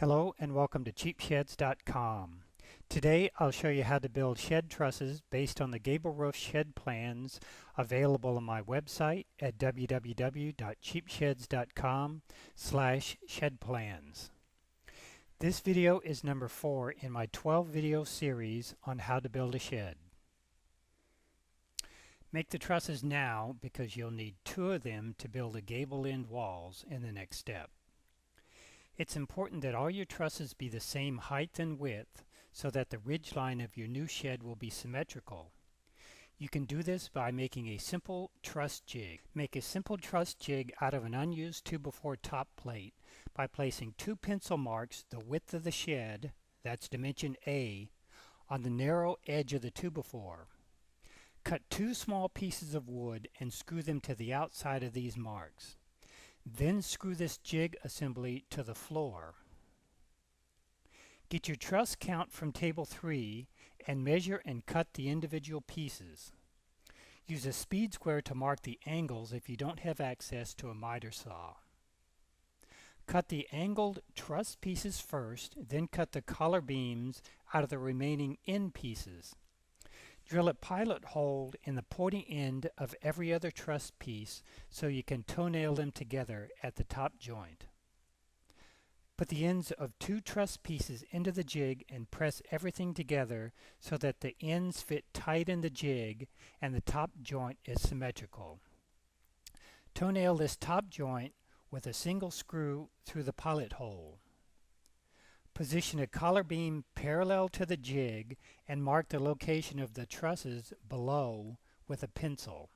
Hello and welcome to cheapsheds.com. Today I'll show you how to build shed trusses based on the gable roof shed plans available on my website at www.cheapsheds.com/shedplans. This video is number 4 in my 12 video series on how to build a shed. Make the trusses now because you'll need 2 of them to build the gable end walls in the next step. It's important that all your trusses be the same height and width so that the ridge line of your new shed will be symmetrical. You can do this by making a simple truss jig. Make a simple truss jig out of an unused 2x4 top plate by placing 2 pencil marks the width of the shed, that's dimension A, on the narrow edge of the 2x4. Cut 2 small pieces of wood and screw them to the outside of these marks. Then screw this jig assembly to the floor. Get your truss count from table 3 and measure and cut the individual pieces. Use a speed square to mark the angles if you don't have access to a miter saw. Cut the angled truss pieces first, then cut the collar beams out of the remaining end pieces. Drill a pilot hole in the pointy end of every other truss piece so you can toenail them together at the top joint. Put the ends of 2 truss pieces into the jig and press everything together so that the ends fit tight in the jig and the top joint is symmetrical. Toenail this top joint with a single screw through the pilot hole. Position a collar beam parallel to the jig and mark the location of the trusses below with a pencil.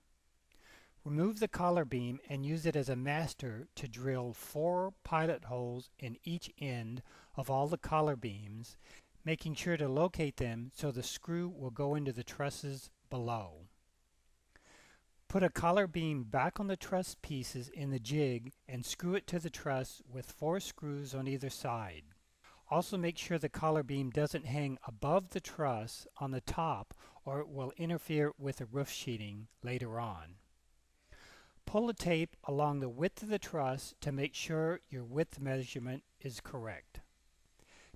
Remove the collar beam and use it as a master to drill 4 pilot holes in each end of all the collar beams, making sure to locate them so the screw will go into the trusses below. Put a collar beam back on the truss pieces in the jig and screw it to the truss with 4 screws on either side. Also make sure the collar beam doesn't hang above the truss on the top or it will interfere with the roof sheeting later on. Pull the tape along the width of the truss to make sure your width measurement is correct.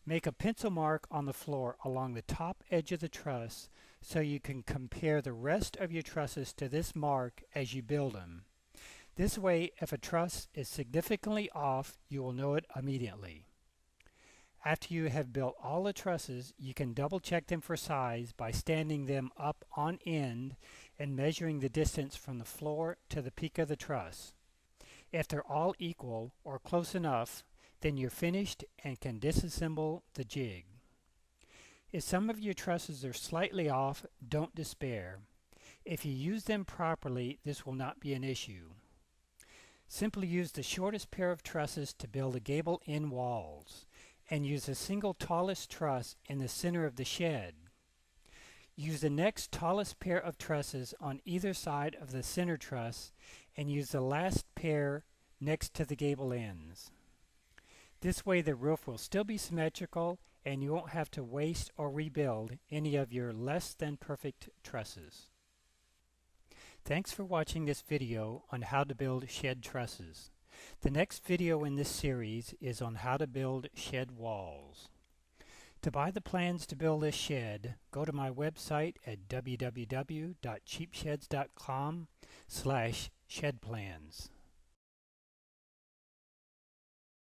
Make a pencil mark on the floor along the top edge of the truss so you can compare the rest of your trusses to this mark as you build them. This way, if a truss is significantly off, you will know it immediately. After you have built all the trusses, you can double check them for size by standing them up on end and measuring the distance from the floor to the peak of the truss. If they're all equal or close enough, then you're finished and can disassemble the jig. If some of your trusses are slightly off, don't despair. If you use them properly, this will not be an issue. Simply use the shortest pair of trusses to build the gable end walls, and use a single tallest truss in the center of the shed. Use the next tallest pair of trusses on either side of the center truss and use the last pair next to the gable ends. This way the roof will still be symmetrical and you won't have to waste or rebuild any of your less than perfect trusses. Thanks for watching this video on how to build shed trusses. The next video in this series is on how to build shed walls. To buy the plans to build this shed, go to my website at www.cheapsheds.com/shedplans.